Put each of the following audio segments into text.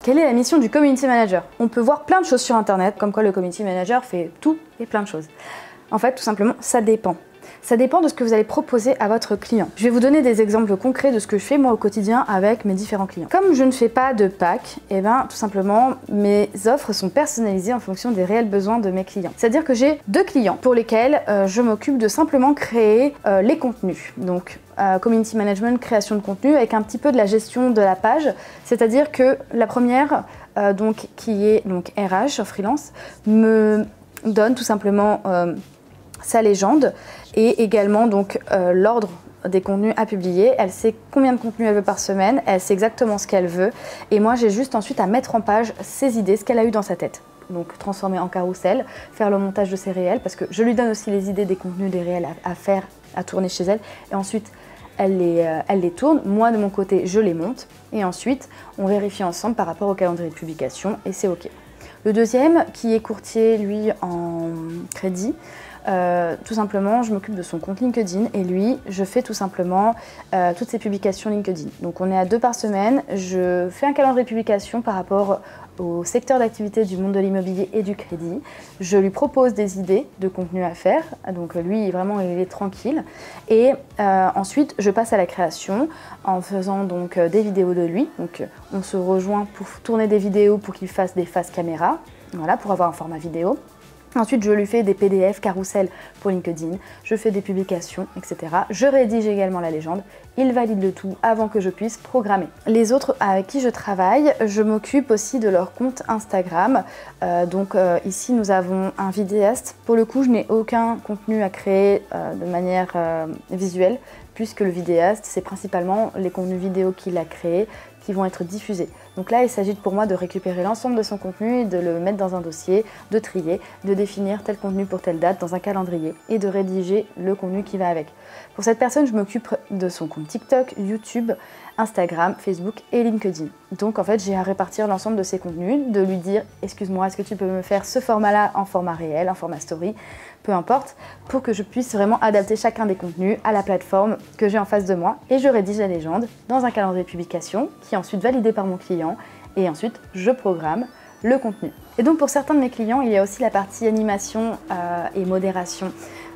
Quelle est la mission du Community Manager? On peut voir plein de choses sur internet, comme quoi le Community Manager fait tout et plein de choses. En fait, tout simplement, ça dépend. Ça dépend de ce que vous allez proposer à votre client. Je vais vous donner des exemples concrets de ce que je fais moi au quotidien avec mes différents clients. Comme je ne fais pas de pack, et bien tout simplement mes offres sont personnalisées en fonction des réels besoins de mes clients. C'est-à-dire que j'ai 2 clients pour lesquels je m'occupe de simplement créer les contenus. Donc community management, création de contenu avec un petit peu de la gestion de la page. C'est-à-dire que la première, donc qui est donc RH freelance, me donne tout simplement sa légende et également donc l'ordre des contenus à publier. Elle sait combien de contenus elle veut par semaine, elle sait exactement ce qu'elle veut et moi j'ai juste ensuite à mettre en page ses idées, ce qu'elle a eu dans sa tête. Donc transformer en carrousel, faire le montage de ses réels parce que je lui donne aussi les idées des contenus des réels à faire, à tourner chez elle et ensuite elle les tourne, moi de mon côté je les monte et ensuite on vérifie ensemble par rapport au calendrier de publication et c'est ok. Le deuxième qui est courtier lui en crédit, tout simplement, je m'occupe de son compte LinkedIn et lui, je fais tout simplement toutes ses publications LinkedIn. Donc on est à 2 par semaine, je fais un calendrier de publication par rapport au secteur d'activité du monde de l'immobilier et du crédit. Je lui propose des idées de contenu à faire, donc lui vraiment il est tranquille. Et ensuite je passe à la création en faisant donc des vidéos de lui. Donc on se rejoint pour tourner des vidéos pour qu'il fasse des faces caméra, voilà, pour avoir un format vidéo. Ensuite, je lui fais des PDF carousel pour LinkedIn, je fais des publications, etc. Je rédige également la légende, il valide le tout avant que je puisse programmer. Les autres avec qui je travaille, je m'occupe aussi de leur compte Instagram. Ici, nous avons un vidéaste. Pour le coup, je n'ai aucun contenu à créer de manière visuelle, puisque le vidéaste, c'est principalement les contenus vidéo qu'il a créés qui vont être diffusés. Donc là, il s'agit pour moi de récupérer l'ensemble de son contenu et de le mettre dans un dossier, de trier, de définir tel contenu pour telle date dans un calendrier et de rédiger le contenu qui va avec. Pour cette personne, je m'occupe de son compte TikTok, YouTube, Instagram, Facebook et LinkedIn. Donc en fait, j'ai à répartir l'ensemble de ses contenus, de lui dire « Excuse-moi, est-ce que tu peux me faire ce format-là en format réel, en format story ?» peu importe, pour que je puisse vraiment adapter chacun des contenus à la plateforme que j'ai en face de moi. Et je rédige la légende dans un calendrier de publication qui est ensuite validé par mon client et ensuite je programme le contenu. Et donc pour certains de mes clients, il y a aussi la partie animation et modération.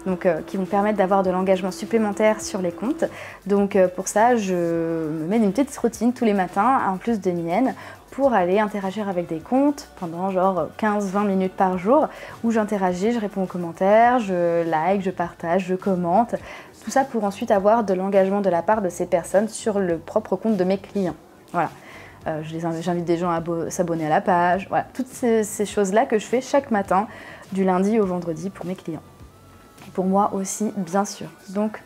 Donc, qui vont permettre d'avoir de l'engagement supplémentaire sur les comptes. Donc pour ça, je me mets une petite routine tous les matins, en plus de mienne, pour aller interagir avec des comptes pendant genre 15-20 minutes par jour, où j'interagis, je réponds aux commentaires, je like, je partage, je commente. Tout ça pour ensuite avoir de l'engagement de la part de ces personnes sur le propre compte de mes clients. Voilà. J'invite des gens à s'abonner à la page. Voilà. Toutes ces choses-là que je fais chaque matin, du lundi au vendredi pour mes clients. Et pour moi aussi, bien sûr. Donc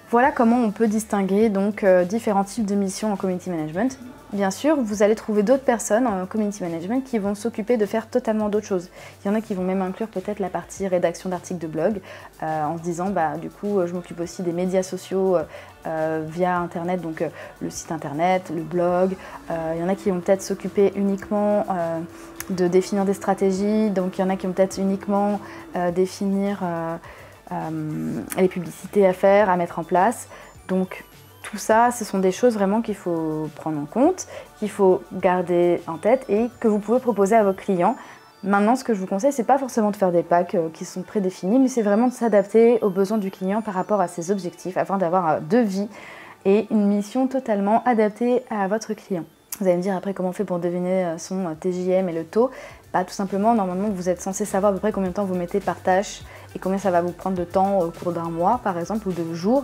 voilà comment on peut distinguer donc, différents types de missions en community management. Bien sûr, vous allez trouver d'autres personnes en community management qui vont s'occuper de faire totalement d'autres choses. Il y en a qui vont même inclure peut-être la partie rédaction d'articles de blog en se disant bah, du coup je m'occupe aussi des médias sociaux via internet, donc le site internet, le blog. Il y en a qui vont peut-être s'occuper uniquement de définir des stratégies, donc il y en a qui vont peut-être uniquement définir les publicités à faire, à mettre en place. Donc tout ça, ce sont des choses vraiment qu'il faut prendre en compte, qu'il faut garder en tête et que vous pouvez proposer à vos clients. Maintenant, ce que je vous conseille, c'est pas forcément de faire des packs qui sont prédéfinis, mais c'est vraiment de s'adapter aux besoins du client par rapport à ses objectifs afin d'avoir un devis et une mission totalement adaptée à votre client. Vous allez me dire après comment on fait pour deviner son TJM et le taux. Bah, tout simplement, normalement, vous êtes censé savoir à peu près combien de temps vous mettez par tâche et combien ça va vous prendre de temps au cours d'un mois, par exemple, ou de jours.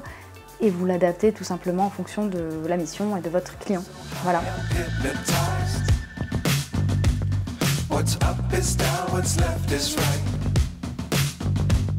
Et vous l'adaptez tout simplement en fonction de la mission et de votre client. Voilà. What's up is down, what's left is right.